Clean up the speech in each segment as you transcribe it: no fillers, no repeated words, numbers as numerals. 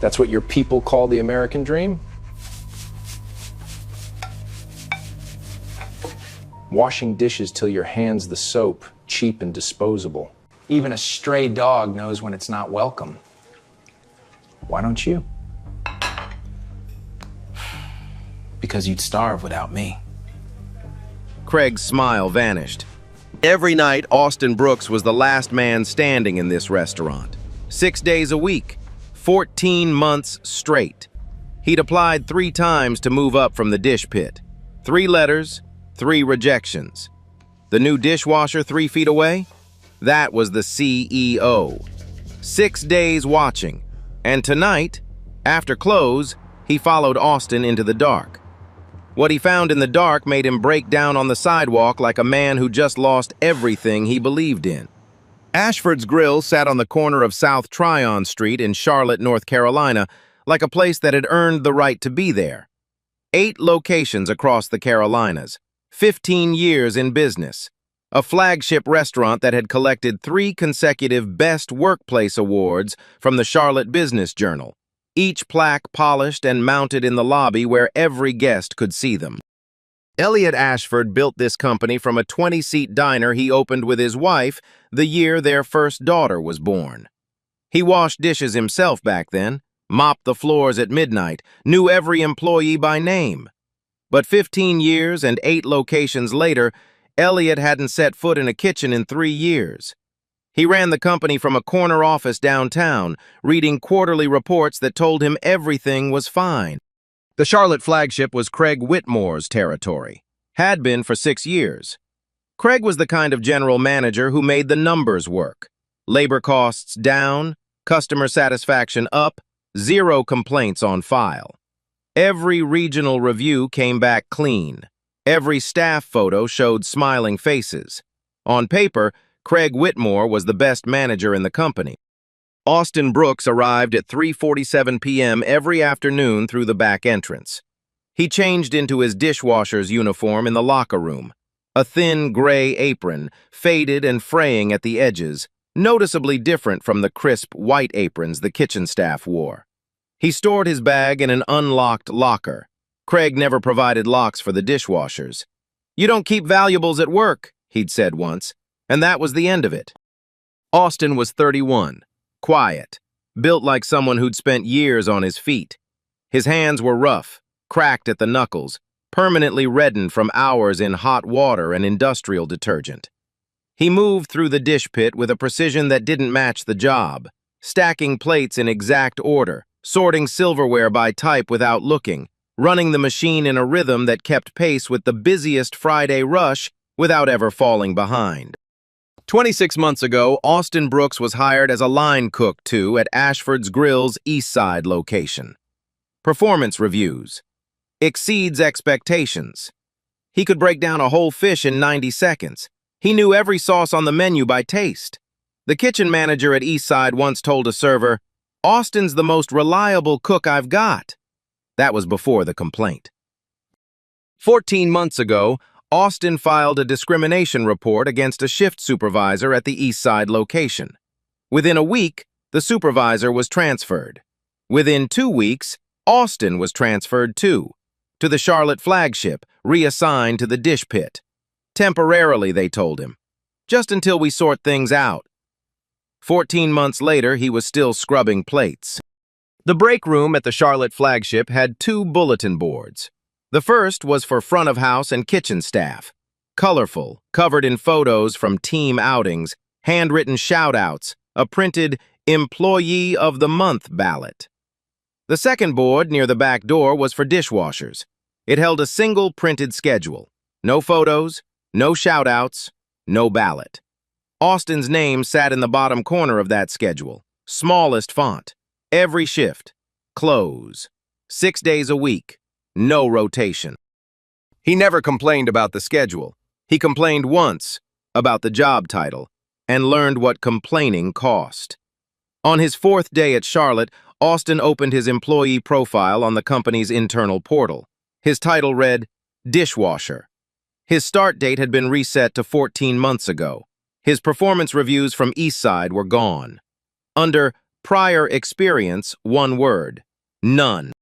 That's what your people call the American dream? Washing dishes till your hand's the soap, cheap and disposable. Even a stray dog knows when it's not welcome. Why don't you? Because you'd starve without me. Craig's smile vanished. Every night, Austin Brooks was the last man standing in this restaurant. 6 days a week, 14 months straight. He'd applied 3 times to move up from the dish pit. 3 letters, 3 rejections. The new dishwasher 3 feet away? That was the CEO. 6 days watching. And tonight, after close, he followed Austin into the dark. What he found in the dark made him break down on the sidewalk like a man who just lost everything he believed in. Ashford's Grill sat on the corner of South Tryon Street in Charlotte, North Carolina, like a place that had earned the right to be there. 8 locations across the Carolinas, 15 years in business, a flagship restaurant that had collected 3 consecutive Best Workplace Awards from the Charlotte Business Journal, each plaque polished and mounted in the lobby where every guest could see them. Elliot Ashford built this company from a 20-seat diner he opened with his wife the year their first daughter was born. He washed dishes himself back then, mopped the floors at midnight, knew every employee by name. But 15 years and 8 locations later, Elliot hadn't set foot in a kitchen in 3 years. He ran the company from a corner office downtown, reading quarterly reports that told him everything was fine. The Charlotte flagship was Craig Whitmore's territory. Had been for 6 years. Craig was the kind of general manager who made the numbers work. Labor costs down, customer satisfaction up, 0 complaints on file. Every regional review came back clean. Every staff photo showed smiling faces. On paper, Craig Whitmore was the best manager in the company. Austin Brooks arrived at 3:47 p.m. every afternoon through the back entrance. He changed into his dishwasher's uniform in the locker room, a thin gray apron, faded and fraying at the edges, noticeably different from the crisp white aprons the kitchen staff wore. He stored his bag in an unlocked locker. Craig never provided locks for the dishwashers. "You don't keep valuables at work," he'd said once, and that was the end of it. Austin was 31, quiet, built like someone who'd spent years on his feet. His hands were rough, cracked at the knuckles, permanently reddened from hours in hot water and industrial detergent. He moved through the dish pit with a precision that didn't match the job, stacking plates in exact order, sorting silverware by type without looking, running the machine in a rhythm that kept pace with the busiest Friday rush without ever falling behind. 26 months ago, Austin Brooks was hired as a line cook, too, at Ashford's Grill's East Side location. Performance reviews. Exceeds expectations. He could break down a whole fish in 90 seconds. He knew every sauce on the menu by taste. The kitchen manager at East Side once told a server, "Austin's the most reliable cook I've got." That was before the complaint. 14 months ago, Austin filed a discrimination report against a shift supervisor at the East Side location. Within a week, the supervisor was transferred. Within 2 weeks, Austin was transferred too, to the Charlotte flagship, reassigned to the dish pit. Temporarily, they told him. Just until we sort things out. 14 months later, he was still scrubbing plates. The break room at the Charlotte flagship had 2 bulletin boards. The first was for front-of-house and kitchen staff. Colorful, covered in photos from team outings, handwritten shout-outs, a printed Employee of the Month ballot. The second board near the back door was for dishwashers. It held a single printed schedule. No photos, no shout-outs, no ballot. Austin's name sat in the bottom corner of that schedule. Smallest font. Every shift. Close. 6 days a week. No rotation. He never complained about the schedule. He complained once about the job title and learned what complaining cost. On his 4th day at Charlotte, Austin opened his employee profile on the company's internal portal. His title read, Dishwasher. His start date had been reset to 14 months ago. His performance reviews from East Side were gone. Under Prior experience, one word. None.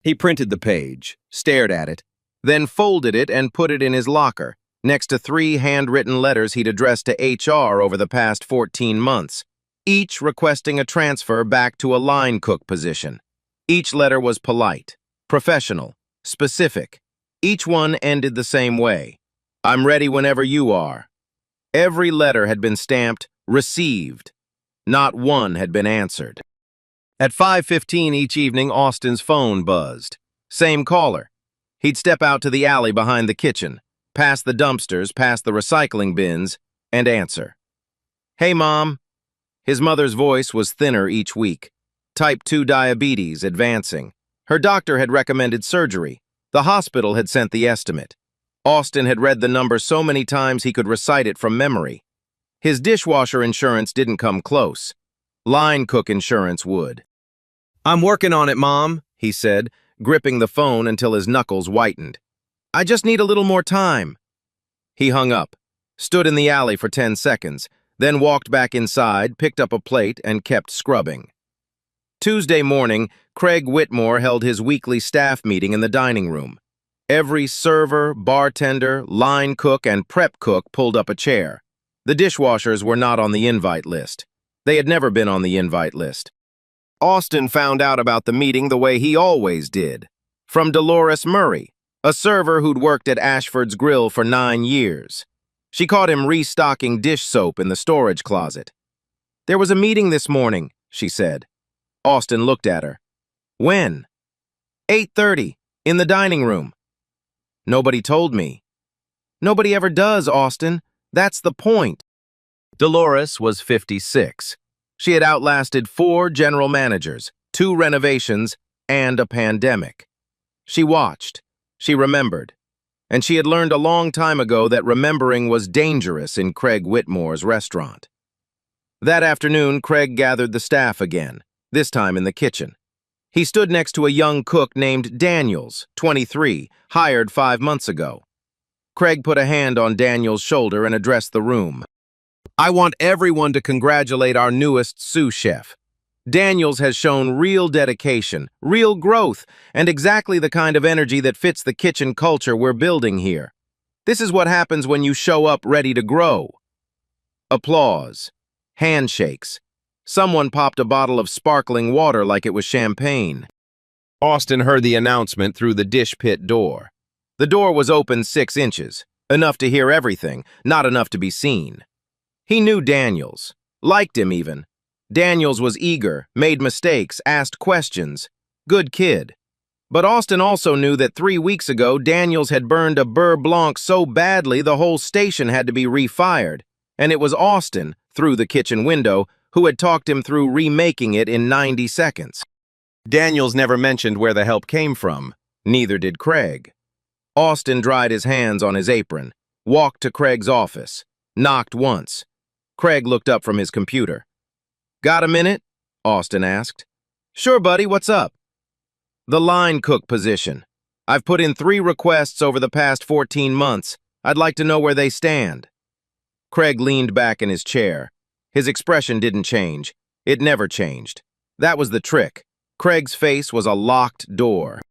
He printed the page, stared at it, then folded it and put it in his locker, next to 3 handwritten letters he'd addressed to HR over the past 14 months, each requesting a transfer back to a line cook position. Each letter was polite, professional, specific. Each one ended the same way. I'm ready whenever you are. Every letter had been stamped, received. Not one had been answered. At 5:15 each evening, Austin's phone buzzed. Same caller. He'd step out to the alley behind the kitchen, past the dumpsters, past the recycling bins, and answer. Hey, Mom. His mother's voice was thinner each week. Type 2 diabetes advancing. Her doctor had recommended surgery. The hospital had sent the estimate. Austin had read the number so many times he could recite it from memory. His dishwasher insurance didn't come close. Line cook insurance would. I'm working on it, Mom, he said, gripping the phone until his knuckles whitened. I just need a little more time. He hung up, stood in the alley for 10 seconds, then walked back inside, picked up a plate, and kept scrubbing. Tuesday morning, Craig Whitmore held his weekly staff meeting in the dining room. Every server, bartender, line cook, and prep cook pulled up a chair. The dishwashers were not on the invite list. They had never been on the invite list. Austin found out about the meeting the way he always did. From Dolores Murray, a server who'd worked at Ashford's Grill for 9 years. She caught him restocking dish soap in the storage closet. There was a meeting this morning, she said. Austin looked at her. When? 8:30, in the dining room. Nobody told me. Nobody ever does, Austin. That's the point. Dolores was 56. She had outlasted 4 general managers, 2 renovations, and a pandemic. She watched. She remembered. And she had learned a long time ago that remembering was dangerous in Craig Whitmore's restaurant. That afternoon, Craig gathered the staff again, this time in the kitchen. He stood next to a young cook named Daniels, 23, hired 5 months ago. Craig put a hand on Daniels' shoulder and addressed the room. I want everyone to congratulate our newest sous chef. Daniels has shown real dedication, real growth, and exactly the kind of energy that fits the kitchen culture we're building here. This is what happens when you show up ready to grow. Applause. Handshakes. Someone popped a bottle of sparkling water like it was champagne. Austin heard the announcement through the dish pit door. The door was open 6 inches, enough to hear everything, not enough to be seen. He knew Daniels, liked him even. Daniels was eager, made mistakes, asked questions. Good kid. But Austin also knew that 3 weeks ago, Daniels had burned a Beurre Blanc so badly the whole station had to be refired. And it was Austin, through the kitchen window, who had talked him through remaking it in 90 seconds. Daniels never mentioned where the help came from. Neither did Craig. Austin dried his hands on his apron, walked to Craig's office, knocked once. Craig looked up from his computer. Got a minute? Austin asked. Sure, buddy, what's up? The line cook position. I've put in 3 requests over the past 14 months. I'd like to know where they stand. Craig leaned back in his chair. His expression didn't change. It never changed. That was the trick. Craig's face was a locked door.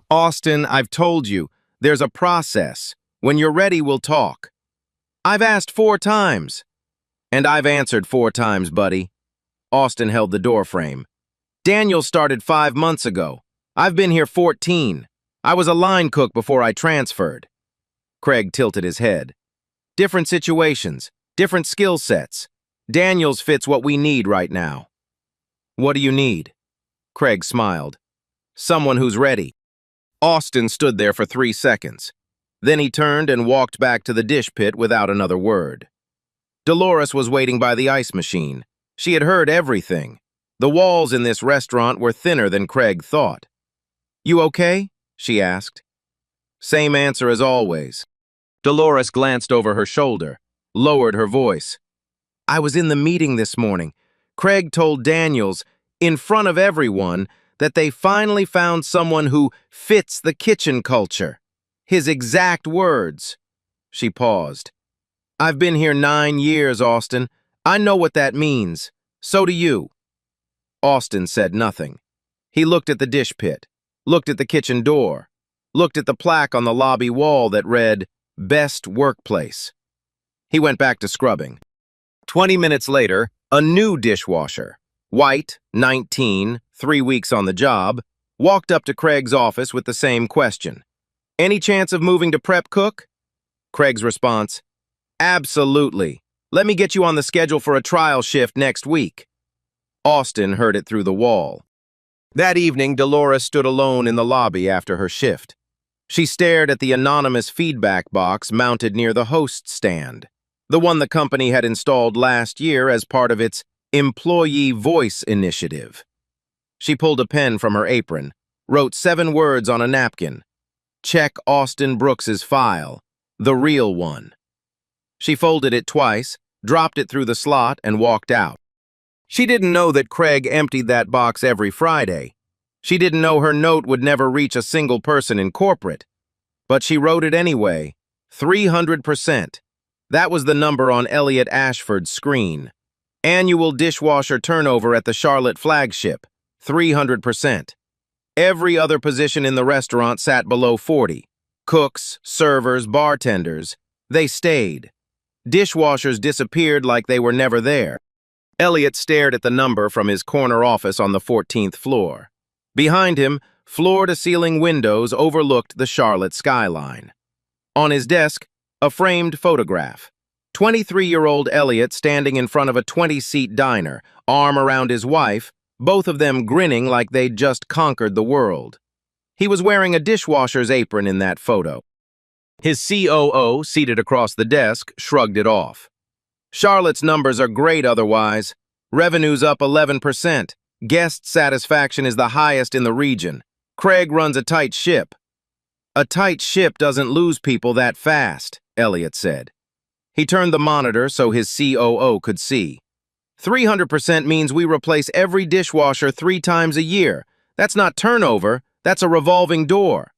Austin, I've told you, there's a process. When you're ready, we'll talk. I've asked 4 times. And I've answered 4 times, buddy. Austin held the doorframe. Daniel started 5 months ago. I've been here 14. I was a line cook before I transferred. Craig tilted his head. Different situations, different skill sets. Daniels fits what we need right now. What do you need? Craig smiled. Someone who's ready. Austin stood there for 3 seconds. Then he turned and walked back to the dish pit without another word. Dolores was waiting by the ice machine. She had heard everything. The walls in this restaurant were thinner than Craig thought. You okay? She asked. Same answer as always. Dolores glanced over her shoulder, lowered her voice. I was in the meeting this morning. Craig told Daniels, in front of everyone, that they finally found someone who fits the kitchen culture. His exact words. She paused. I've been here 9 years, Austin. I know what that means. So do you. Austin said nothing. He looked at the dish pit, looked at the kitchen door, looked at the plaque on the lobby wall that read, "Best Workplace." He went back to scrubbing. 20 minutes later, a new dishwasher, white, 19, 3 weeks on the job, walked up to Craig's office with the same question. "Any chance of moving to prep cook?" Craig's response, "Absolutely. Let me get you on the schedule for a trial shift next week." Austin heard it through the wall. That evening, Dolores stood alone in the lobby after her shift. She stared at the anonymous feedback box mounted near the host stand, the one the company had installed last year as part of its Employee Voice Initiative. She pulled a pen from her apron, wrote 7 words on a napkin. "Check Austin Brooks's file, the real one." She folded it twice, dropped it through the slot, and walked out. She didn't know that Craig emptied that box every Friday. She didn't know her note would never reach a single person in corporate. But she wrote it anyway. 300%. That was the number on Elliot Ashford's screen. Annual dishwasher turnover at the Charlotte flagship, 300%. Every other position in the restaurant sat below 40. Cooks, servers, bartenders. They stayed. Dishwashers disappeared like they were never there. Elliot stared at the number from his corner office on the 14th floor. Behind him, floor-to-ceiling windows overlooked the Charlotte skyline. On his desk, a framed photograph. 23-year-old Elliot standing in front of a 20-seat diner, arm around his wife, both of them grinning like they'd just conquered the world. He was wearing a dishwasher's apron in that photo. His COO, seated across the desk, shrugged it off. "Charlotte's numbers are great otherwise. Revenue's up 11%. Guest satisfaction is the highest in the region. Craig runs a tight ship." "A tight ship doesn't lose people that fast," Elliot said. He turned the monitor so his COO could see. 300% means we replace every dishwasher 3 times a year. That's not turnover, that's a revolving door."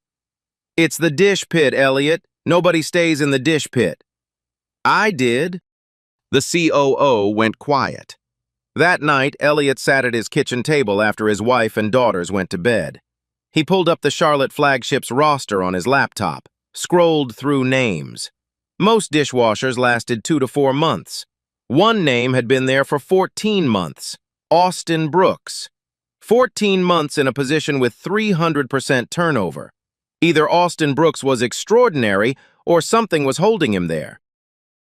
"It's the dish pit, Elliot. Nobody stays in the dish pit." "I did." The COO went quiet. That night, Elliot sat at his kitchen table after his wife and daughters went to bed. He pulled up the Charlotte flagship's roster on his laptop, scrolled through names. Most dishwashers lasted 2 to 4 months. One name had been there for 14 months, Austin Brooks. 14 months in a position with 300% turnover. Either Austin Brooks was extraordinary or something was holding him there.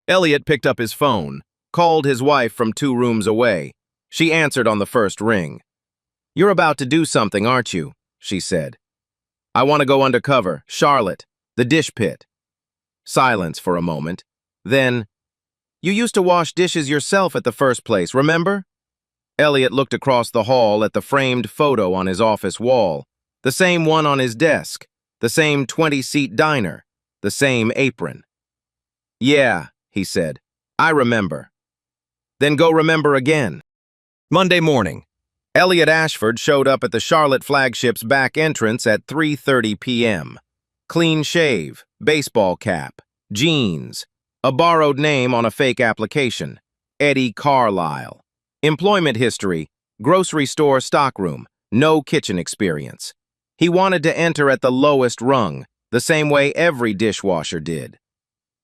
Elliot picked up his phone, called his wife from 2 rooms away. She answered on the first ring. "You're about to do something, aren't you?" she said. "I want to go undercover, Charlotte, the dish pit." Silence for a moment. Then, "You used to wash dishes yourself at the first place, remember?" Elliot looked across the hall at the framed photo on his office wall, the same one on his desk, the same 20-seat diner, the same apron. "Yeah," he said, "I remember." "Then go remember again." Monday morning, Elliot Ashford showed up at the Charlotte flagship's back entrance at 3:30 p.m. Clean shave, baseball cap, jeans, a borrowed name on a fake application, Eddie Carlisle. Employment history, grocery store stockroom, no kitchen experience. He wanted to enter at the lowest rung, the same way every dishwasher did.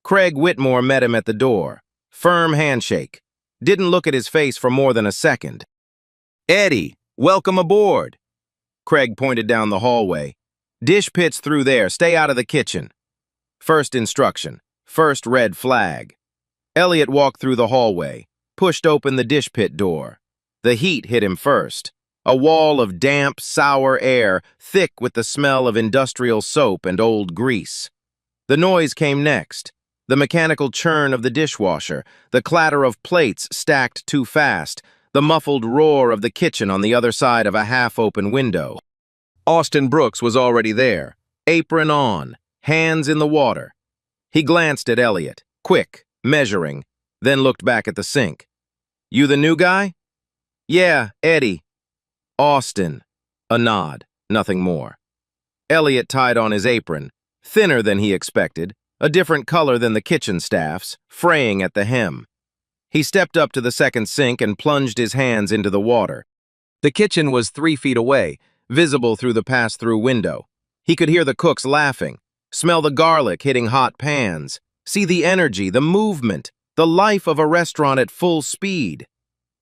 Craig Whitmore met him at the door. Firm handshake. Didn't look at his face for more than a second. "Eddie, welcome aboard." Craig pointed down the hallway. "Dish pit's through there. Stay out of the kitchen." First instruction. First red flag. Elliot walked through the hallway, pushed open the dish pit door. The heat hit him first. A wall of damp, sour air, thick with the smell of industrial soap and old grease. The noise came next. The mechanical churn of the dishwasher, the clatter of plates stacked too fast, the muffled roar of the kitchen on the other side of a half-open window. Austin Brooks was already there, apron on, hands in the water. He glanced at Elliot, quick, measuring, then looked back at the sink. "You the new guy?" "Yeah, Eddie." "Austin." A nod, nothing more. Elliot tied on his apron, thinner than he expected, a different color than the kitchen staff's, fraying at the hem. He stepped up to the second sink and plunged his hands into the water. The kitchen was 3 feet away, visible through the pass-through window. He could hear the cooks laughing, smell the garlic hitting hot pans, see the energy, the movement, the life of a restaurant at full speed.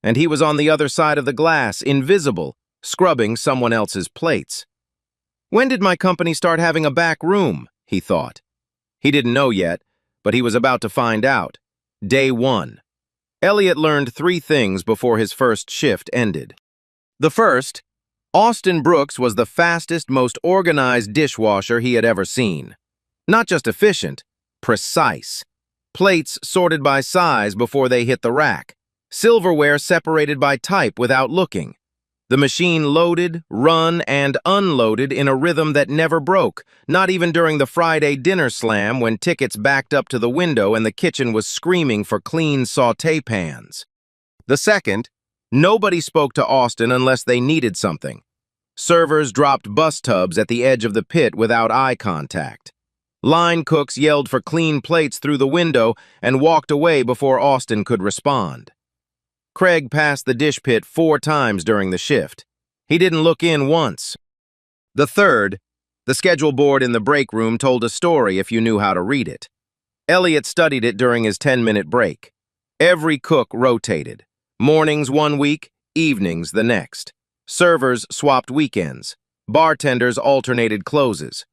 And he was on the other side of the glass, invisible, scrubbing someone else's plates. When did my company start having a back room? He thought. He didn't know yet, but he was about to find out. Day 1. Elliot learned 3 things before his first shift ended. The first, Austin Brooks was the fastest, most organized dishwasher he had ever seen. Not just efficient, precise. Plates sorted by size before they hit the rack. Silverware separated by type without looking. The machine loaded, run, and unloaded in a rhythm that never broke, not even during the Friday dinner slam when tickets backed up to the window and the kitchen was screaming for clean sauté pans. The second, nobody spoke to Austin unless they needed something. Servers dropped bus tubs at the edge of the pit without eye contact. Line cooks yelled for clean plates through the window and walked away before Austin could respond. Craig passed the dish pit 4 times during the shift. He didn't look in once. The third, the schedule board in the break room told a story if you knew how to read it. Elliot studied it during his 10-minute break. Every cook rotated. Mornings 1 week, evenings the next. Servers swapped weekends. Bartenders alternated closes.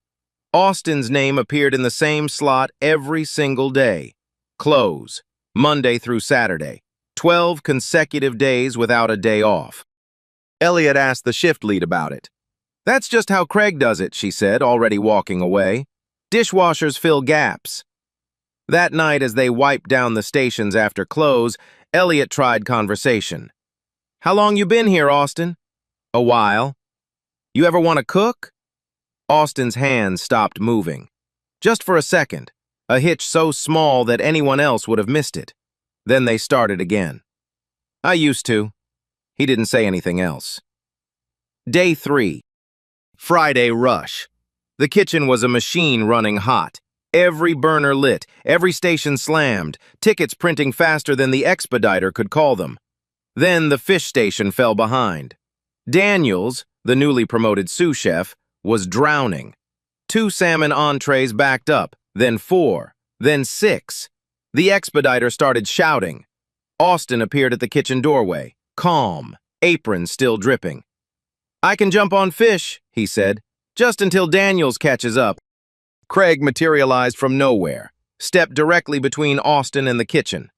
Austin's name appeared in the same slot every single day. Close, Monday through Saturday. 12 consecutive days without a day off. Elliot asked the shift lead about it. "That's just how Craig does it," she said, already walking away. "Dishwashers fill gaps." That night, as they wiped down the stations after close, Elliot tried conversation. "How long you been here, Austin?" "A while." "You ever want to cook?" Austin's hands stopped moving. Just for a second, a hitch so small that anyone else would have missed it. Then they started again. "I used to." He didn't say anything else. Day 3. Friday rush. The kitchen was a machine running hot. Every burner lit, every station slammed, tickets printing faster than the expediter could call them. Then the fish station fell behind. Daniels, the newly promoted sous chef, was drowning. 2 salmon entrees backed up, then 4, then 6. The expediter started shouting. Austin appeared at the kitchen doorway, calm, apron still dripping. "I can jump on fish," he said, "just until Daniels catches up." Craig materialized from nowhere, stepped directly between Austin and the kitchen.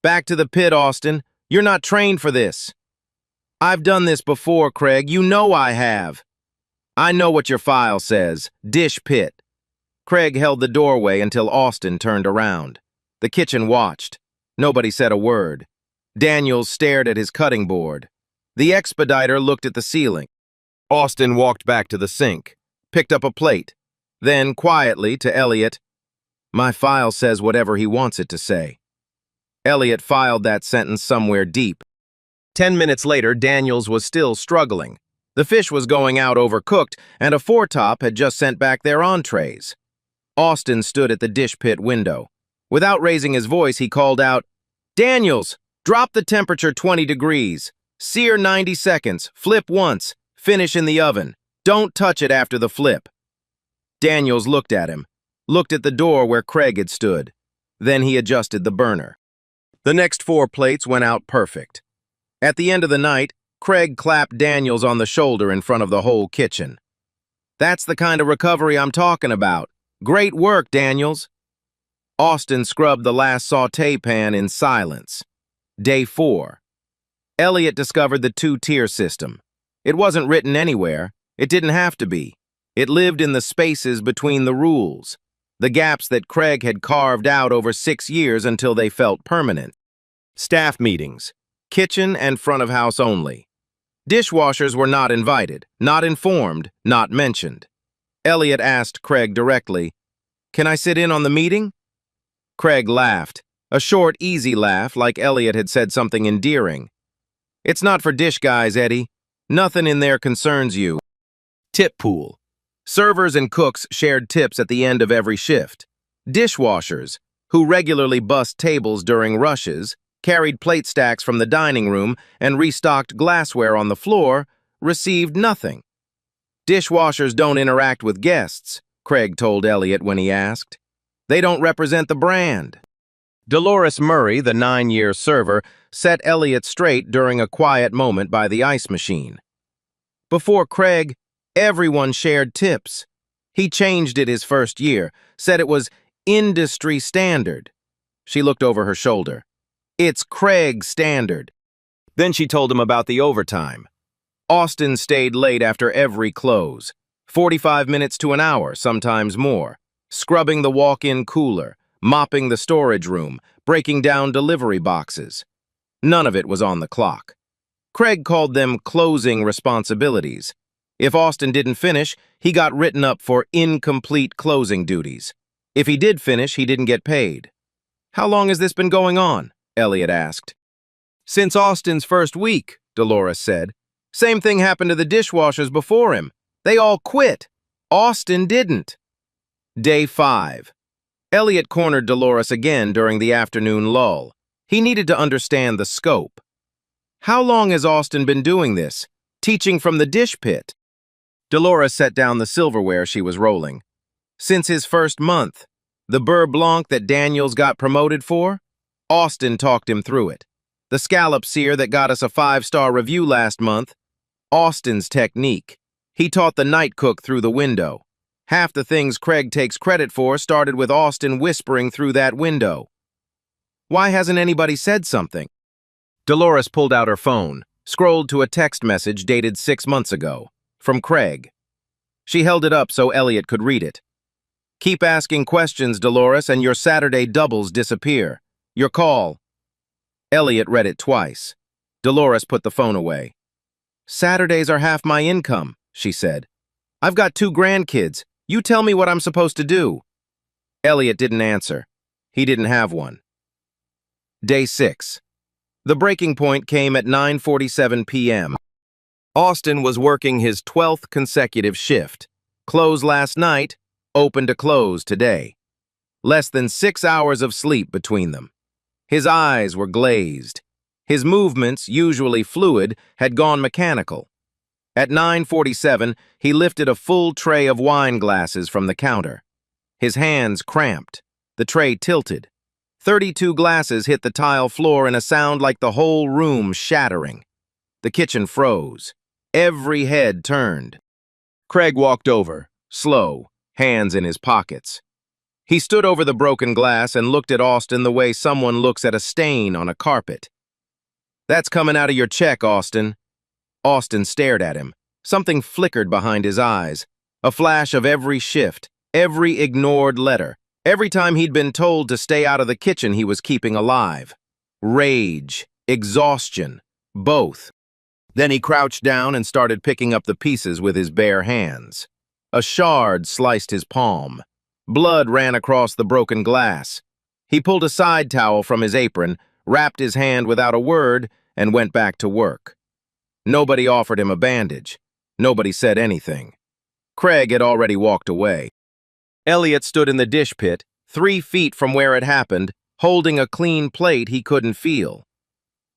"Back to the pit, Austin. You're not trained for this." "I've done this before, Craig. You know I have." "I know what your file says. Dish pit." Craig held the doorway until Austin turned around. The kitchen watched. Nobody said a word. Daniels stared at his cutting board. The expediter looked at the ceiling. Austin walked back to the sink, picked up a plate. Then, quietly, to Elliot, "My file says whatever he wants it to say." Elliot filed that sentence somewhere deep. 10 minutes later, Daniels was still struggling. The fish was going out overcooked, and a foretop had just sent back their entrees. Austin stood at the dish pit window. Without raising his voice, he called out, "Daniels, drop the temperature 20 degrees. Sear 90 seconds. Flip once. Finish in the oven. Don't touch it after the flip." Daniels looked at him, looked at the door where Craig had stood. Then he adjusted the burner. The next 4 plates went out perfect. At the end of the night, Craig clapped Daniels on the shoulder in front of the whole kitchen. "That's the kind of recovery I'm talking about. Great work, Daniels." Austin scrubbed the last sauté pan in silence. Day 4. Elliot discovered the 2-tier system. It wasn't written anywhere. It didn't have to be. It lived in the spaces between the rules, the gaps that Craig had carved out over 6 years until they felt permanent. Staff meetings, kitchen and front of house only. Dishwashers were not invited, not informed, not mentioned. Elliot asked Craig directly, "Can I sit in on the meeting?" Craig laughed, a short, easy laugh like Elliot had said something endearing. "It's not for dish guys, Eddie. Nothing in there concerns you." Tip pool. Servers and cooks shared tips at the end of every shift. Dishwashers, who regularly bust tables during rushes, carried plate stacks from the dining room, and restocked glassware on the floor, received nothing. Dishwashers don't interact with guests, Craig told Elliot when he asked. They don't represent the brand. Dolores Murray, the 9-year server, set Elliot straight during a quiet moment by the ice machine. Before Craig, everyone shared tips. He changed it his first year, said it was industry standard. She looked over her shoulder. It's Craig's standard. Then she told him about the overtime. Austin stayed late after every close, 45 minutes to an hour, sometimes more, scrubbing the walk-in cooler, mopping the storage room, breaking down delivery boxes. None of it was on the clock. Craig called them closing responsibilities. If Austin didn't finish, he got written up for incomplete closing duties. If he did finish, he didn't get paid. How long has this been going on? Elliot asked. Since Austin's first week, Dolores said. Same thing happened to the dishwashers before him. They all quit. Austin didn't. Day 5. Elliot cornered Dolores again during the afternoon lull. He needed to understand the scope. How long has Austin been doing this? Teaching from the dish pit? Dolores set down the silverware she was rolling. Since his first month. The beurre blanc that Daniels got promoted for? Austin talked him through it. The scallop sear that got us a 5-star review last month? Austin's technique. He taught the night cook through the window. Half the things Craig takes credit for started with Austin whispering through that window. Why hasn't anybody said something? Dolores pulled out her phone, scrolled to a text message dated 6 months ago, from Craig. She held it up so Elliot could read it. Keep asking questions, Dolores, and your Saturday doubles disappear. Your call. Elliot read it twice. Dolores put the phone away. Saturdays are half my income, she said. I've got 2 grandkids. You tell me what I'm supposed to do. Elliot didn't answer. He didn't have one. Day 6. The breaking point came at 9:47 p.m. Austin was working his 12th consecutive shift. Close last night, open to close today. Less than 6 hours of sleep between them. His eyes were glazed. His movements, usually fluid, had gone mechanical. At 9:47, he lifted a full tray of wine glasses from the counter. His hands cramped. The tray tilted. 32 glasses hit the tile floor in a sound like the whole room shattering. The kitchen froze. Every head turned. Craig walked over, slow, hands in his pockets. He stood over the broken glass and looked at Austin the way someone looks at a stain on a carpet. That's coming out of your check, Austin. Austin stared at him. Something flickered behind his eyes. A flash of every shift, every ignored letter. Every time he'd been told to stay out of the kitchen he was keeping alive. Rage, exhaustion, both. Then he crouched down and started picking up the pieces with his bare hands. A shard sliced his palm. Blood ran across the broken glass. He pulled a side towel from his apron, wrapped his hand without a word, and went back to work. Nobody offered him a bandage. Nobody said anything. Craig had already walked away. Elliot stood in the dish pit, 3 feet from where it happened, holding a clean plate he couldn't feel.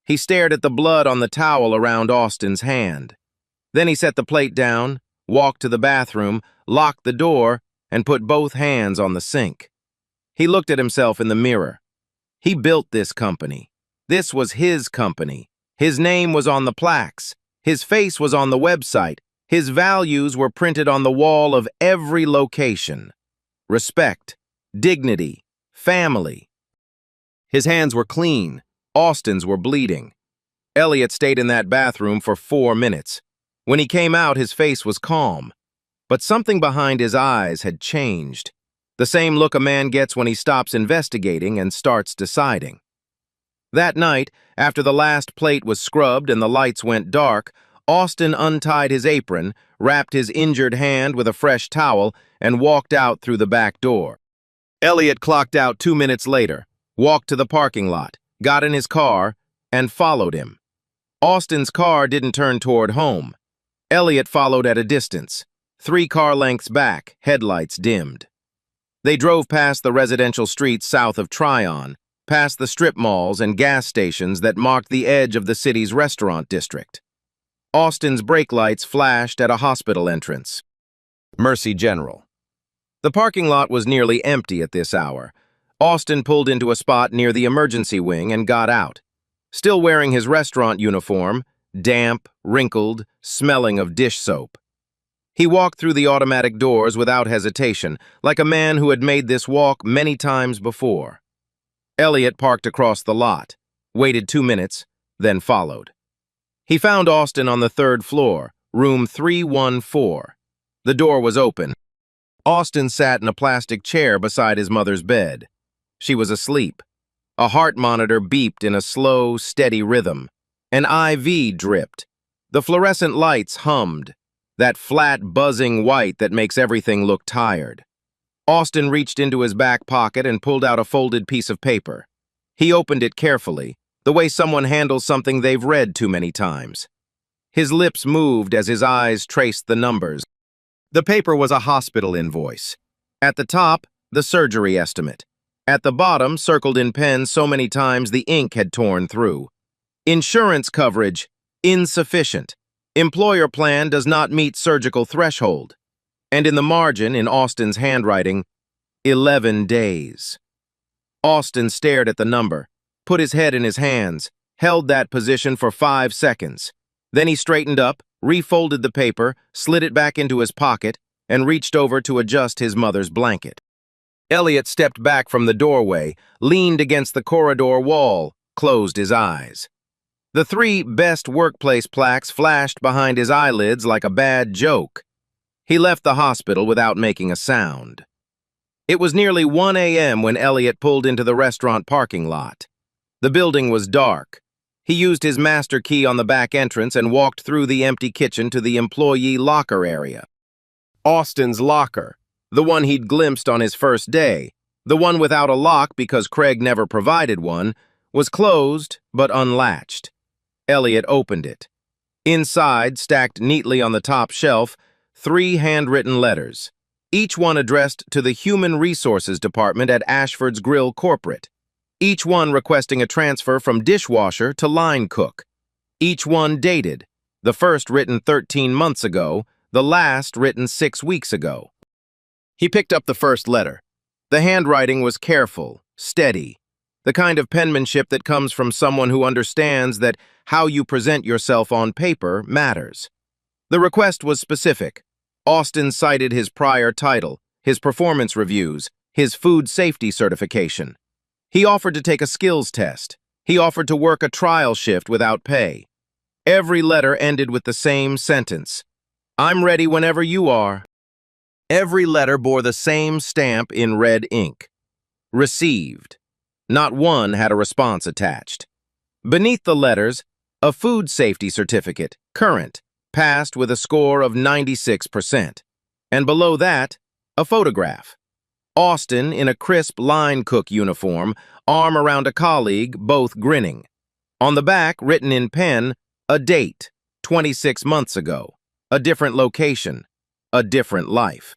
He stared at the blood on the towel around Austin's hand. Then he set the plate down, walked to the bathroom, locked the door, and put both hands on the sink. He looked at himself in the mirror. He built this company. This was his company. His name was on the plaques. His face was on the website. His values were printed on the wall of every location. Respect, dignity, family. His hands were clean. Austin's were bleeding. Elliot stayed in that bathroom for 4 minutes. When he came out, his face was calm. But something behind his eyes had changed. The same look a man gets when he stops investigating and starts deciding. That night, after the last plate was scrubbed and the lights went dark, Austin untied his apron, wrapped his injured hand with a fresh towel, and walked out through the back door. Elliot clocked out 2 minutes later, walked to the parking lot, got in his car, and followed him. Austin's car didn't turn toward home. Elliot followed at a distance, 3 car lengths back, headlights dimmed. They drove past the residential streets south of Tryon, past the strip malls and gas stations that marked the edge of the city's restaurant district. Austin's brake lights flashed at a hospital entrance. Mercy General. The parking lot was nearly empty at this hour. Austin pulled into a spot near the emergency wing and got out. Still wearing his restaurant uniform, damp, wrinkled, smelling of dish soap. He walked through the automatic doors without hesitation, like a man who had made this walk many times before. Elliot parked across the lot, waited 2 minutes, then followed. He found Austin on the 3rd floor, room 314. The door was open. Austin sat in a plastic chair beside his mother's bed. She was asleep. A heart monitor beeped in a slow, steady rhythm. An IV dripped. The fluorescent lights hummed, that flat, buzzing white that makes everything look tired. Austin reached into his back pocket and pulled out a folded piece of paper. He opened it carefully, the way someone handles something they've read too many times. His lips moved as his eyes traced the numbers. The paper was a hospital invoice. At the top, the surgery estimate. At the bottom, circled in pen so many times the ink had torn through. Insurance coverage, insufficient. Employer plan does not meet surgical threshold. And in the margin, in Austin's handwriting, 11 days. Austin stared at the number, put his head in his hands, held that position for 5 seconds. Then he straightened up, refolded the paper, slid it back into his pocket, and reached over to adjust his mother's blanket. Elliot stepped back from the doorway, leaned against the corridor wall, closed his eyes. The 3 best workplace plaques flashed behind his eyelids like a bad joke. He left the hospital without making a sound. It was nearly 1 a.m. when Elliot pulled into the restaurant parking lot. The building was dark. He used his master key on the back entrance and walked through the empty kitchen to the employee locker area. Austin's locker, the one he'd glimpsed on his first day, the one without a lock because Craig never provided one, was closed but unlatched. Elliot opened it. Inside, stacked neatly on the top shelf, 3 handwritten letters, each one addressed to the Human Resources Department at Ashford's Grill Corporate, each one requesting a transfer from dishwasher to line cook, each one dated, the first written 13 months ago, the last written 6 weeks ago. He picked up the first letter. The handwriting was careful, steady, the kind of penmanship that comes from someone who understands that how you present yourself on paper matters. The request was specific. Austin cited his prior title, his performance reviews, his food safety certification. He offered to take a skills test. He offered to work a trial shift without pay. Every letter ended with the same sentence. "I'm ready whenever you are." Every letter bore the same stamp in red ink. Received. Not one had a response attached. Beneath the letters, a food safety certificate, current, passed with a score of 96%. And below that, a photograph. Austin in a crisp line cook uniform, arm around a colleague, both grinning. On the back, written in pen, a date, 26 months ago, a different location, a different life.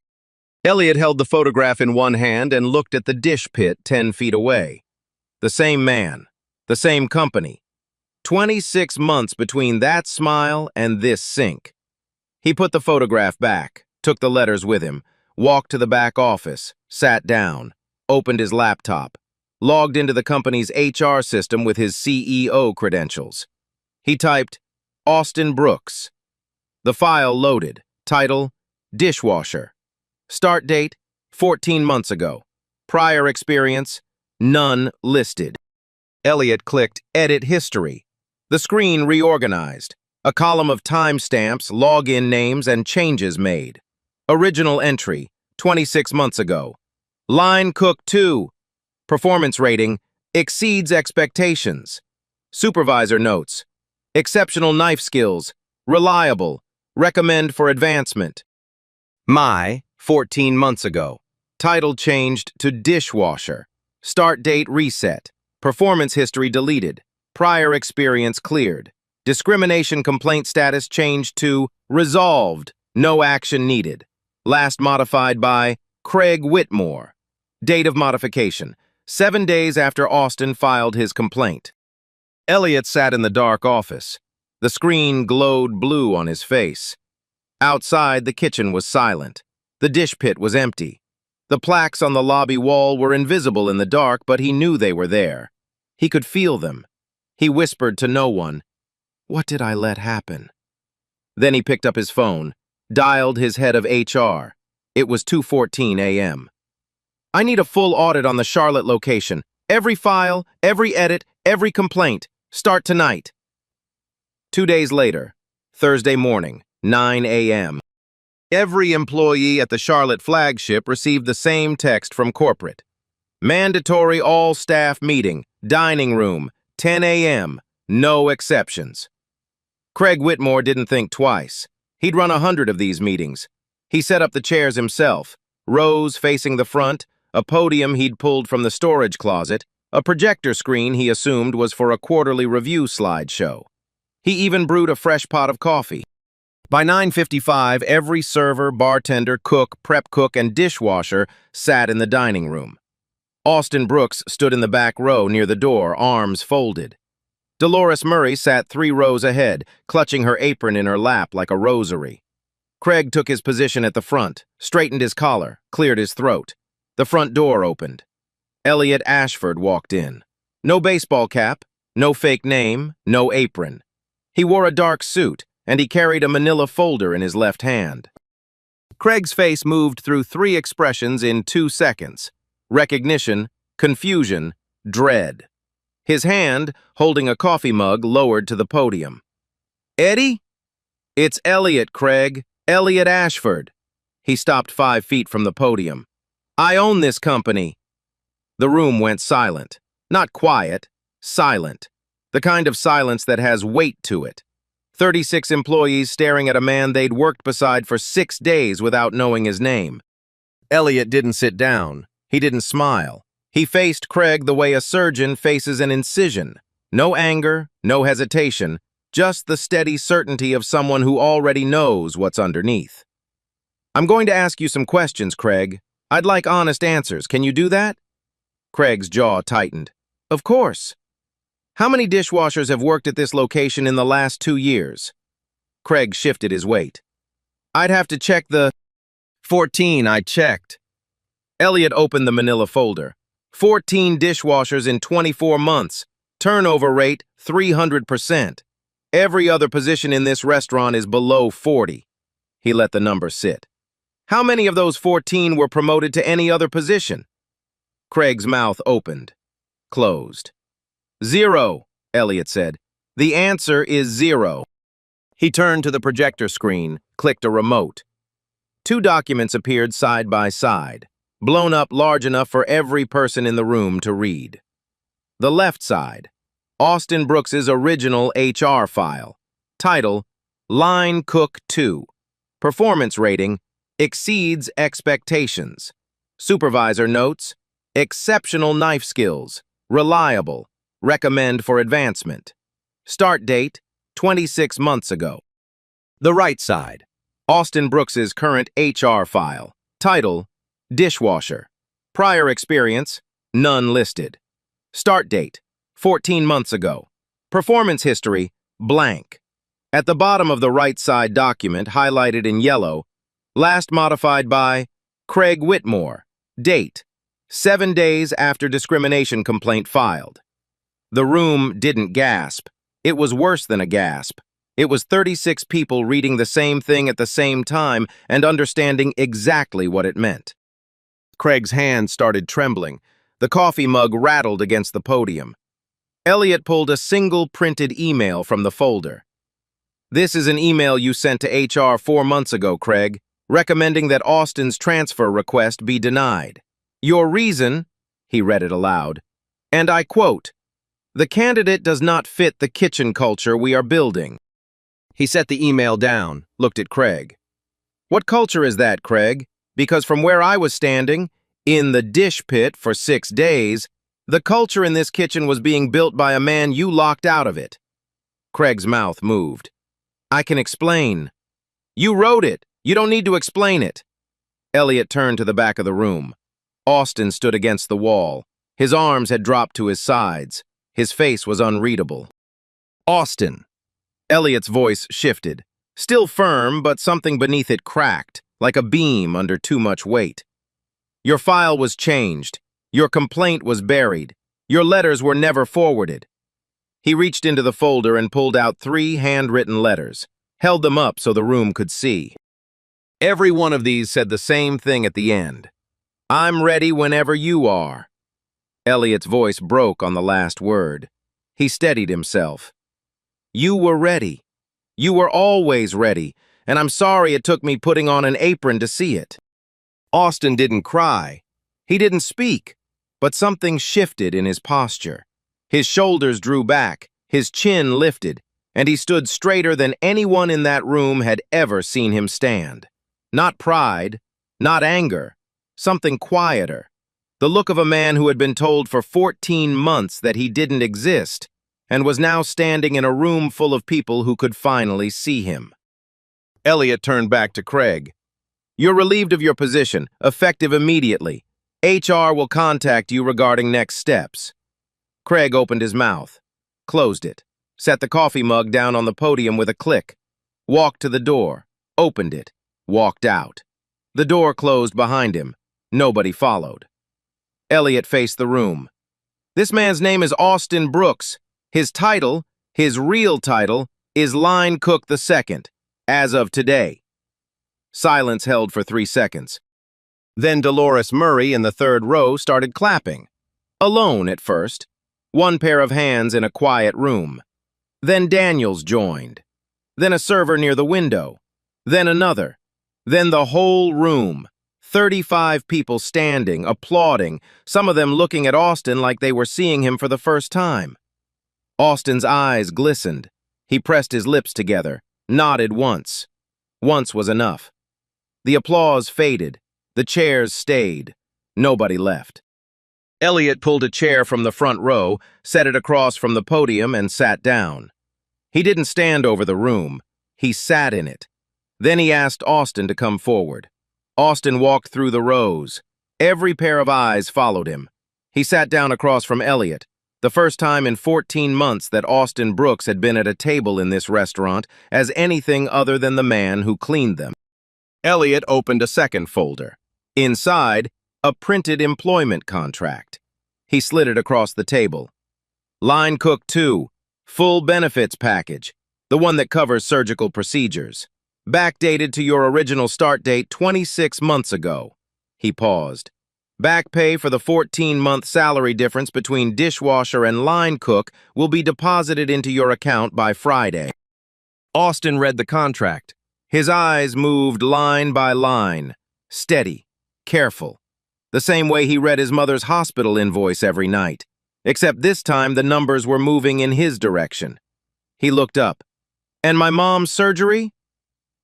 Elliot held the photograph in one hand and looked at the dish pit 10 feet away. The same man, the same company. 26 months between that smile and this sink. He put the photograph back, took the letters with him, walked to the back office, sat down, opened his laptop, logged into the company's HR system with his CEO credentials. He typed, Austin Brooks. The file loaded. Title, Dishwasher. Start date, 14 months ago. Prior experience, none listed. Elliot clicked Edit History. The screen reorganized. A column of timestamps, login names, and changes made. Original entry, 26 months ago. Line Cook 2. Performance rating, exceeds expectations. Supervisor notes. Exceptional knife skills. Reliable. Recommend for advancement. My, 14 months ago. Title changed to Dishwasher. Start date reset. Performance history deleted. Prior experience cleared. Discrimination complaint status changed to resolved. No action needed. Last modified by Craig Whitmore. Date of modification, 7 days after Austin filed his complaint. Elliot sat in the dark office. The screen glowed blue on his face. Outside, the kitchen was silent. The dish pit was empty. The plaques on the lobby wall were invisible in the dark, but he knew they were there. He could feel them. He whispered to no one, "What did I let happen?" Then he picked up his phone, dialed his head of HR. It was 2:14 a.m. "I need a full audit on the Charlotte location. Every file, every edit, every complaint. Start tonight." 2 days later, Thursday morning, 9 a.m. Every employee at the Charlotte flagship received the same text from corporate. "Mandatory all-staff meeting, dining room, 10 a.m., no exceptions." Craig Whitmore didn't think twice. He'd run 100 of these meetings. He set up the chairs himself, rows facing the front, a podium he'd pulled from the storage closet, a projector screen he assumed was for a quarterly review slideshow. He even brewed a fresh pot of coffee. By 9:55, every server, bartender, cook, prep cook, and dishwasher sat in the dining room. Austin Brooks stood in the back row near the door, arms folded. Dolores Murray sat 3 rows ahead, clutching her apron in her lap like a rosary. Craig took his position at the front, straightened his collar, cleared his throat. The front door opened. Elliot Ashford walked in. No baseball cap, no fake name, no apron. He wore a dark suit, and he carried a manila folder in his left hand. Craig's face moved through 3 expressions in 2 seconds: recognition, confusion, dread. His hand, holding a coffee mug, lowered to the podium. "Eddie?" "It's Elliot, Craig. Elliot Ashford." He stopped 5 feet from the podium. "I own this company." The room went silent. Not quiet, silent. The kind of silence that has weight to it. 36 employees staring at a man they'd worked beside for 6 days without knowing his name. Elliot didn't sit down. He didn't smile. He faced Craig the way a surgeon faces an incision. No anger, no hesitation, just the steady certainty of someone who already knows what's underneath. "I'm going to ask you some questions, Craig. I'd like honest answers. Can you do that?" Craig's jaw tightened. "Of course." "How many dishwashers have worked at this location in the last 2 years?" Craig shifted his weight. "I'd have to check the—" 14, I checked." Elliot opened the manila folder. 14 dishwashers in 24 months. Turnover rate, 300%. Every other position in this restaurant is below 40. He let the number sit. "How many of those 14 were promoted to any other position?" Craig's mouth opened, closed. "0, Elliot said. "The answer is 0. He turned to the projector screen, clicked a remote. 2 documents appeared side by side, blown up large enough for every person in the room to read. The left side, Austin Brooks's original HR file. Title, Line Cook 2. Performance rating, exceeds expectations. Supervisor notes, exceptional knife skills, reliable, recommend for advancement. Start date, 26 months ago. The right side, Austin Brooks's current HR file. Title, Dishwasher. Prior experience, none listed. Start date, 14 months ago. Performance history, blank. At the bottom of the right side document, highlighted in yellow, last modified by Craig Whitmore. Date, 7 days after discrimination complaint filed. The room didn't gasp. It was worse than a gasp. It was 36 people reading the same thing at the same time and understanding exactly what it meant. Craig's hand started trembling. The coffee mug rattled against the podium. Elliot pulled a single printed email from the folder. "This is an email you sent to HR 4 months ago, Craig, recommending that Austin's transfer request be denied. Your reason," he read it aloud, and I quote, "the candidate does not fit the kitchen culture we are building." He set the email down, looked at Craig. "What culture is that, Craig? Because from where I was standing, in the dish pit for 6 days, the culture in this kitchen was being built by a man you locked out of it." Craig's mouth moved. "I can explain." "You wrote it. You don't need to explain it." Elliot turned to the back of the room. Austin stood against the wall. His arms had dropped to his sides. His face was unreadable. Austin. Elliot's voice shifted. Still firm, but something beneath it cracked, like a beam under too much weight. Your file was changed. Your complaint was buried. Your letters were never forwarded. He reached into the folder and pulled out 3 handwritten letters, held them up so the room could see. Every one of these said the same thing at the end. I'm ready whenever you are. Elliot's voice broke on the last word. He steadied himself. You were ready. You were always ready, and I'm sorry it took me putting on an apron to see it. Austin didn't cry. He didn't speak, but something shifted in his posture. His shoulders drew back, his chin lifted, and he stood straighter than anyone in that room had ever seen him stand. Not pride, not anger, something quieter. The look of a man who had been told for 14 months that he didn't exist, and was now standing in a room full of people who could finally see him. Elliot turned back to Craig. You're relieved of your position, effective immediately. HR will contact you regarding next steps. Craig opened his mouth, closed it, set the coffee mug down on the podium with a click, walked to the door, opened it, walked out. The door closed behind him. Nobody followed. Elliot faced the room. This man's name is Austin Brooks. His title, his real title, is Line Cook II, as of today. Silence held for 3 seconds. Then Dolores Murray in the 3rd row started clapping. Alone at first, one pair of hands in a quiet room. Then Daniels joined. Then a server near the window. Then another. Then the whole room. 35 people standing, applauding, some of them looking at Austin like they were seeing him for the first time. Austin's eyes glistened. He pressed his lips together, nodded once. Once was enough. The applause faded. The chairs stayed. Nobody left. Elliot pulled a chair from the front row, set it across from the podium, and sat down. He didn't stand over the room. He sat in it. Then he asked Austin to come forward. Austin walked through the rows. Every pair of eyes followed him. He sat down across from Elliot, the first time in 14 months that Austin Brooks had been at a table in this restaurant as anything other than the man who cleaned them. Elliot opened a second folder. Inside, a printed employment contract. He slid it across the table. Line Cook 2, full benefits package, the one that covers surgical procedures. Backdated to your original start date 26 months ago. He paused. Back pay for the 14-month salary difference between Dishwasher and Line Cook will be deposited into your account by Friday. Austin read the contract. His eyes moved line by line, steady, careful, the same way he read his mother's hospital invoice every night, except this time the numbers were moving in his direction. He looked up. And my mom's surgery?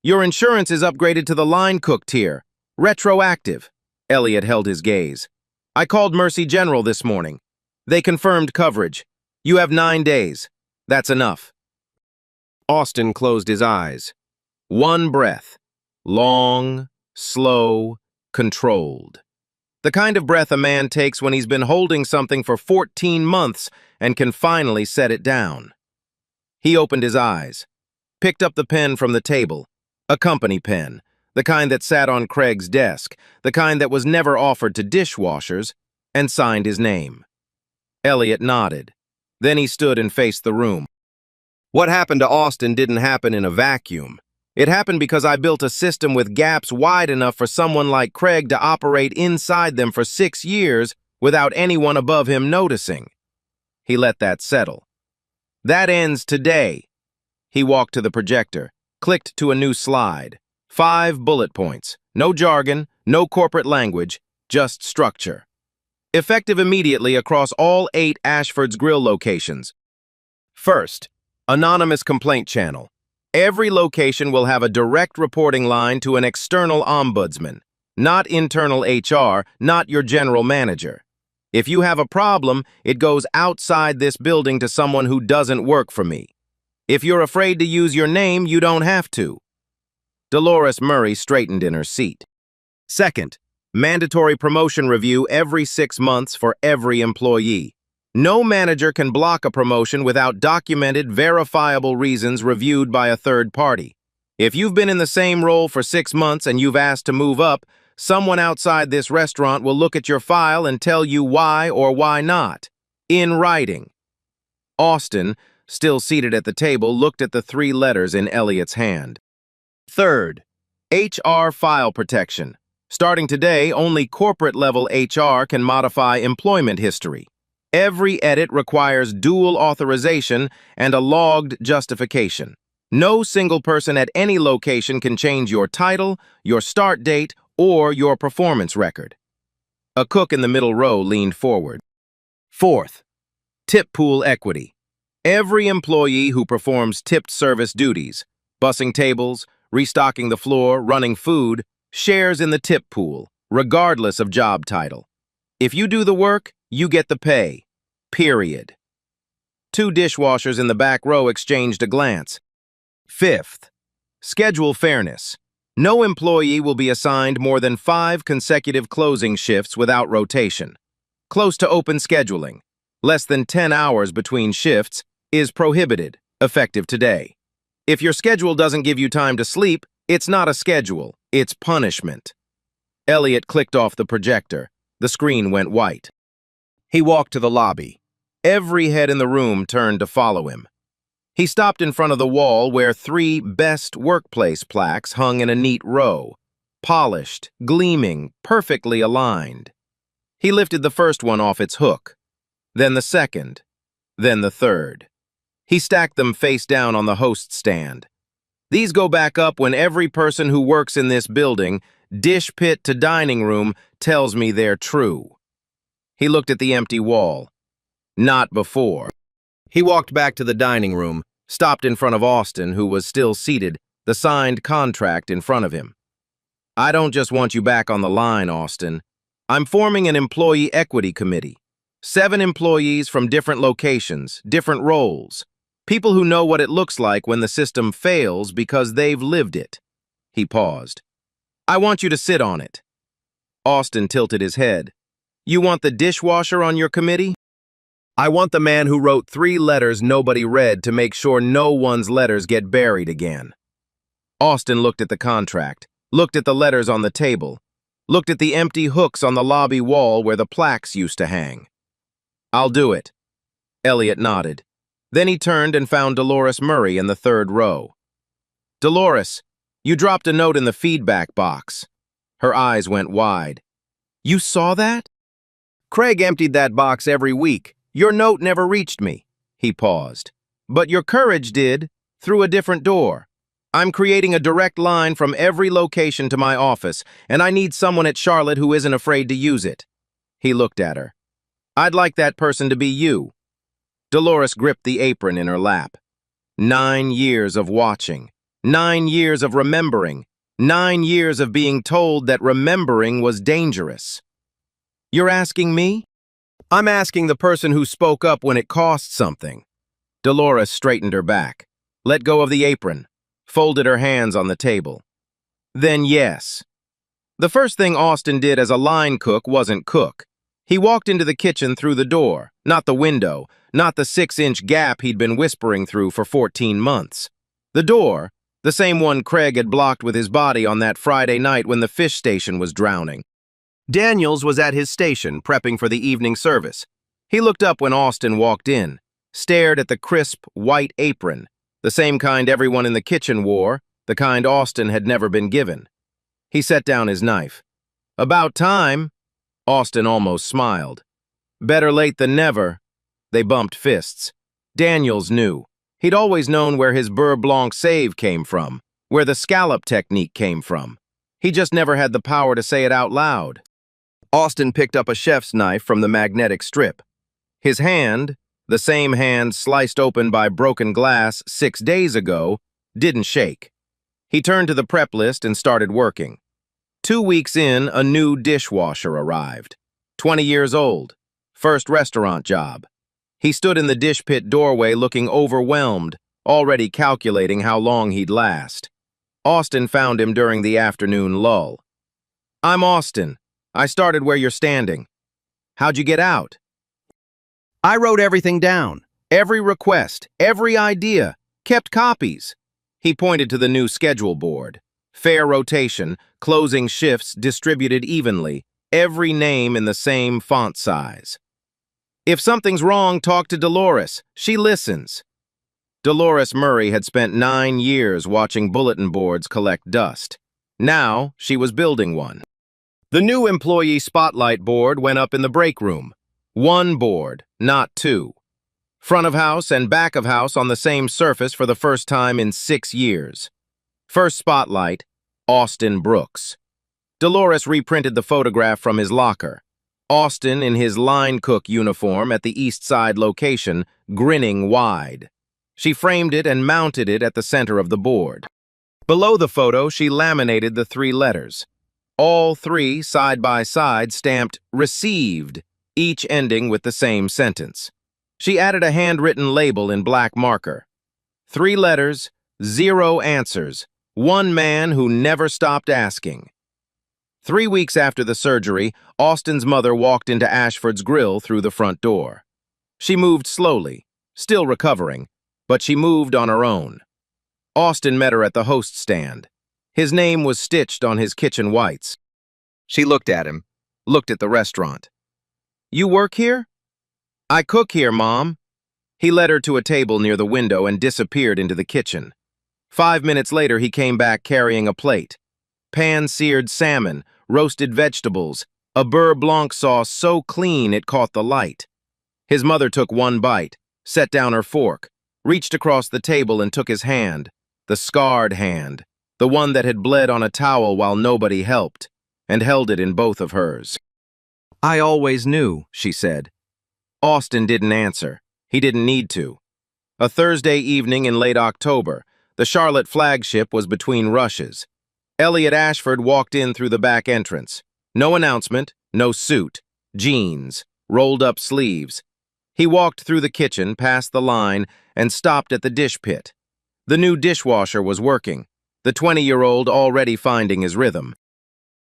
Your insurance is upgraded to the Line Cook tier. Retroactive. Elliot held his gaze. I called Mercy General this morning. They confirmed coverage. You have 9 days. That's enough. Austin closed his eyes. One breath. Long, slow, controlled. The kind of breath a man takes when he's been holding something for 14 months and can finally set it down. He opened his eyes, picked up the pen from the table, a company pen, the kind that sat on Craig's desk, the kind that was never offered to dishwashers, and signed his name. Elliot nodded. Then he stood and faced the room. What happened to Austin didn't happen in a vacuum. It happened because I built a system with gaps wide enough for someone like Craig to operate inside them for 6 years without anyone above him noticing. He let that settle. That ends today. He walked to the projector, clicked to a new slide. 5 bullet points. No jargon, no corporate language, just structure. Effective immediately across all 8 Ashford's Grill locations. First, anonymous complaint channel. Every location will have a direct reporting line to an external ombudsman, not internal HR, not your general manager. If you have a problem, it goes outside this building to someone who doesn't work for me. If you're afraid to use your name, you don't have to. Dolores Murray straightened in her seat. Second, Mandatory promotion review every 6 months for every employee. No manager can block a promotion without documented, verifiable reasons reviewed by a third party. If you've been in the same role for 6 months and you've asked to move up, someone outside this restaurant will look at your file and tell you why or why not. In writing. Austin, still seated at the table, looked at the 3 letters in Elliot's hand. Third, HR file protection. Starting today, only corporate-level HR can modify employment history. Every edit requires dual authorization and a logged justification. No single person at any location can change your title, your start date, or your performance record. A cook in the middle row leaned forward. Fourth, tip pool equity. Every employee who performs tipped service duties, bussing tables, restocking the floor, running food, shares in the tip pool, regardless of job title. If you do the work, you get the pay. Period. 2 dishwashers in the back row exchanged a glance. Fifth, schedule fairness. No employee will be assigned more than 5 consecutive closing shifts without rotation. Close to open scheduling, less than 10 hours between shifts, is prohibited, effective today. If your schedule doesn't give you time to sleep, it's not a schedule, it's punishment. Elliot clicked off the projector. The screen went white. He walked to the lobby. Every head in the room turned to follow him. He stopped in front of the wall where 3 best workplace plaques hung in a neat row, polished, gleaming, perfectly aligned. He lifted the first one off its hook, then the second, then the third. He stacked them face down on the host stand. These go back up when every person who works in this building, dish pit to dining room, tells me they're true. He looked at the empty wall. Not before. He walked back to the dining room, stopped in front of Austin, who was still seated, the signed contract in front of him. I don't just want you back on the line, Austin. I'm forming an employee equity committee. 7 employees from different locations, different roles. People who know what it looks like when the system fails because they've lived it. He paused. I want you to sit on it. Austin tilted his head. You want the dishwasher on your committee? I want the man who wrote 3 letters nobody read to make sure no one's letters get buried again. Austin looked at the contract, looked at the letters on the table, looked at the empty hooks on the lobby wall where the plaques used to hang. I'll do it. Elliot nodded. Then he turned and found Dolores Murray in the 3rd row. Dolores, you dropped a note in the feedback box. Her eyes went wide. You saw that? Craig emptied that box every week. Your note never reached me. He paused. But your courage did, through a different door. I'm creating a direct line from every location to my office, and I need someone at Charlotte who isn't afraid to use it. He looked at her. I'd like that person to be you. Dolores gripped the apron in her lap. 9 years of watching. 9 years of remembering. 9 years of being told that remembering was dangerous. You're asking me? I'm asking the person who spoke up when it cost something. Dolores straightened her back, let go of the apron, folded her hands on the table. Then yes. The first thing Austin did as a line cook wasn't cook. He walked into the kitchen through the door, not the window, not the 6-inch gap he'd been whispering through for 14 months. The door, the same one Craig had blocked with his body on that Friday night when the fish station was drowning. Daniels was at his station, prepping for the evening service. He looked up when Austin walked in, stared at the crisp, white apron, the same kind everyone in the kitchen wore, the kind Austin had never been given. He set down his knife. About time. Austin almost smiled. Better late than never. They bumped fists. Daniels knew. He'd always known where his beurre blanc save came from, where the scallop technique came from. He just never had the power to say it out loud. Austin picked up a chef's knife from the magnetic strip. His hand, the same hand sliced open by broken glass 6 days ago, didn't shake. He turned to the prep list and started working. 2 weeks in, a new dishwasher arrived. 20 years old. First restaurant job. He stood in the dish pit doorway looking overwhelmed, already calculating how long he'd last. Austin found him during the afternoon lull. I'm Austin. I started where you're standing. How'd you get out? I wrote everything down. Every request, every idea, kept copies. He pointed to the new schedule board. Fair rotation, closing shifts distributed evenly, every name in the same font size. If something's wrong, talk to Dolores. She listens. Dolores Murray had spent 9 years watching bulletin boards collect dust. Now, she was building one. The new employee spotlight board went up in the break room. 1 board, not 2. Front of house and back of house on the same surface for the first time in 6 years. First spotlight, Austin Brooks. Dolores reprinted the photograph from his locker. Austin in his line cook uniform at the East Side location, grinning wide. She framed it and mounted it at the center of the board. Below the photo, she laminated the 3 letters. All 3, side by side, stamped "Received," each ending with the same sentence. She added a handwritten label in black marker. 3 letters, 0 answers, 1 man who never stopped asking. 3 weeks after the surgery, Austin's mother walked into Ashford's Grill through the front door. She moved slowly, still recovering, but she moved on her own. Austin met her at the host stand. His name was stitched on his kitchen whites. She looked at him, looked at the restaurant. "You work here?" "I cook here, Mom." He led her to a table near the window and disappeared into the kitchen. 5 minutes later, he came back carrying a plate. Pan-seared salmon, roasted vegetables, a beurre blanc sauce so clean it caught the light. His mother took 1 bite, set down her fork, reached across the table and took his hand, the scarred hand, the one that had bled on a towel while nobody helped, and held it in both of hers. "I always knew," she said. Austin didn't answer. He didn't need to. A Thursday evening in late October, the Charlotte flagship was between rushes. Elliot Ashford walked in through the back entrance. No announcement, no suit, jeans, rolled up sleeves. He walked through the kitchen, past the line, and stopped at the dish pit. The new dishwasher was working, the 20-year-old already finding his rhythm.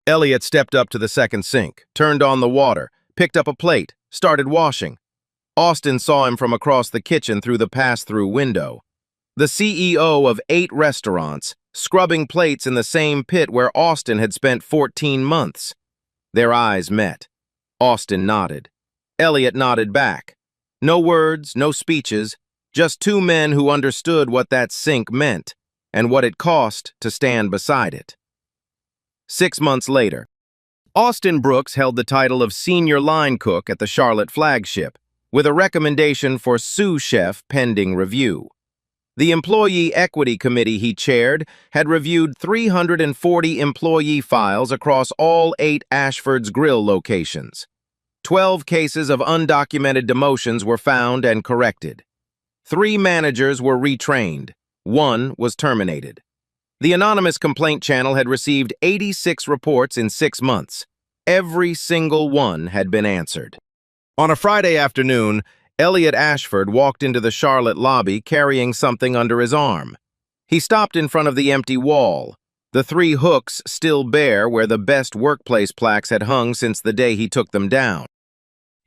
Elliot stepped up to the second sink, turned on the water, picked up a plate, started washing. Austin saw him from across the kitchen through the pass-through window. The CEO of 8 restaurants, scrubbing plates in the same pit where Austin had spent 14 months. Their eyes met. Austin nodded. Elliot nodded back. No words, no speeches, just 2 men who understood what that sink meant and what it cost to stand beside it. 6 months later, Austin Brooks held the title of senior line cook at the Charlotte flagship, with a recommendation for sous chef pending review. The Employee Equity Committee he chaired had reviewed 340 employee files across all 8 Ashford's Grill locations. 12 cases of undocumented demotions were found and corrected. 3 managers were retrained. 1 was terminated. The anonymous complaint channel had received 86 reports in 6 months. Every single one had been answered. On a Friday afternoon, Elliot Ashford walked into the Charlotte lobby carrying something under his arm. He stopped in front of the empty wall, the 3 hooks still bare where the best workplace plaques had hung since the day he took them down.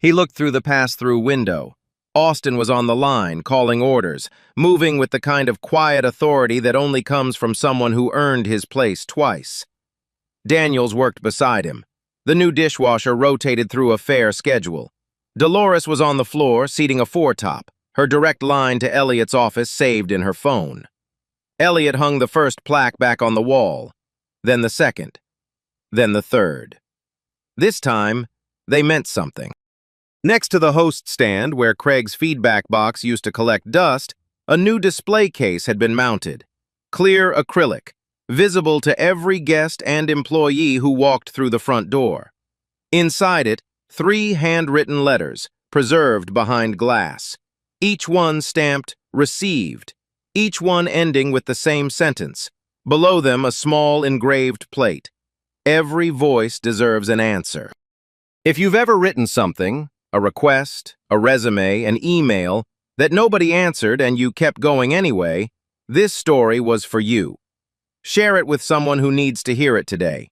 He looked through the pass-through window. Austin was on the line, calling orders, moving with the kind of quiet authority that only comes from someone who earned his place twice. Daniels worked beside him. The new dishwasher rotated through a fair schedule. Dolores was on the floor, seating a 4-top, her direct line to Elliot's office saved in her phone. Elliot hung the first plaque back on the wall, then the second, then the third. This time, they meant something. Next to the host stand, where Craig's feedback box used to collect dust, a new display case had been mounted. Clear acrylic, visible to every guest and employee who walked through the front door. Inside it, 3 handwritten letters, preserved behind glass. Each one stamped "Received," each one ending with the same sentence. Below them, a small engraved plate. Every voice deserves an answer. If you've ever written something, a request, a resume, an email, that nobody answered and you kept going anyway, this story was for you. Share it with someone who needs to hear it today.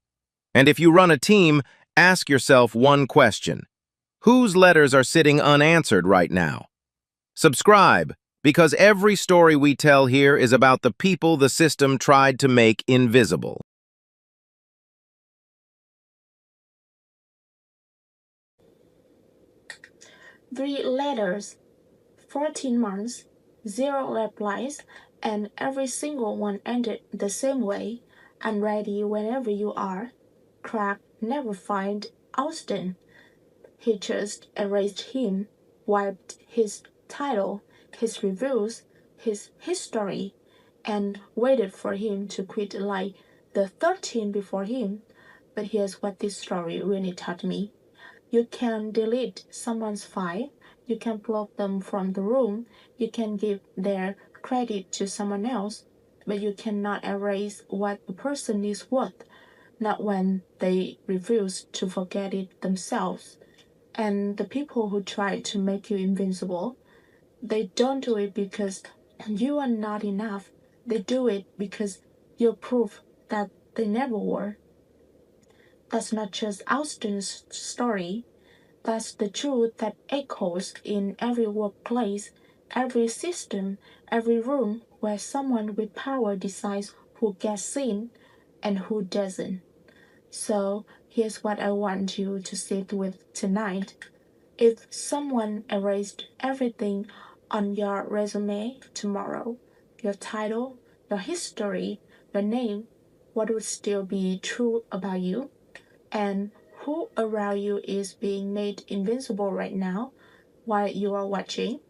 And if you run a team, Ask yourself one question. Whose letters are sitting unanswered right now? Subscribe, because every story we tell here is about the people the system tried to make invisible. Three letters, 14 months, 0 replies, and every single one ended the same way. I'm ready whenever you are. Craig never find Austin. He just erased him, wiped his title, his reviews, his history, and waited for him to quit like the 13 before him. But here's what this story really taught me. You can delete someone's file, you can block them from the room, you can give their credit to someone else, but you cannot erase what a person is worth, not when they refuse to forget it themselves. And the people who try to make you invincible, they don't do it because you are not enough. They do it because you're proof that they never were. That's not just Austin's story. That's the truth that echoes in every workplace, every system, every room where someone with power decides who gets seen and who doesn't. So here's what I want you to sit with tonight. If someone erased everything on your resume tomorrow, your title, your history, your name, what would still be true about you? And who around you is being made invincible right now while you are watching?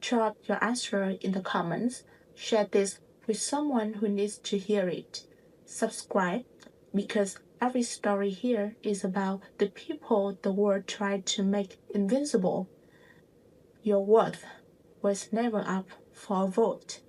Drop your answer in the comments. Share this with someone who needs to hear it. Subscribe, because every story here is about the people the world tried to make invincible. Your worth was never up for a vote.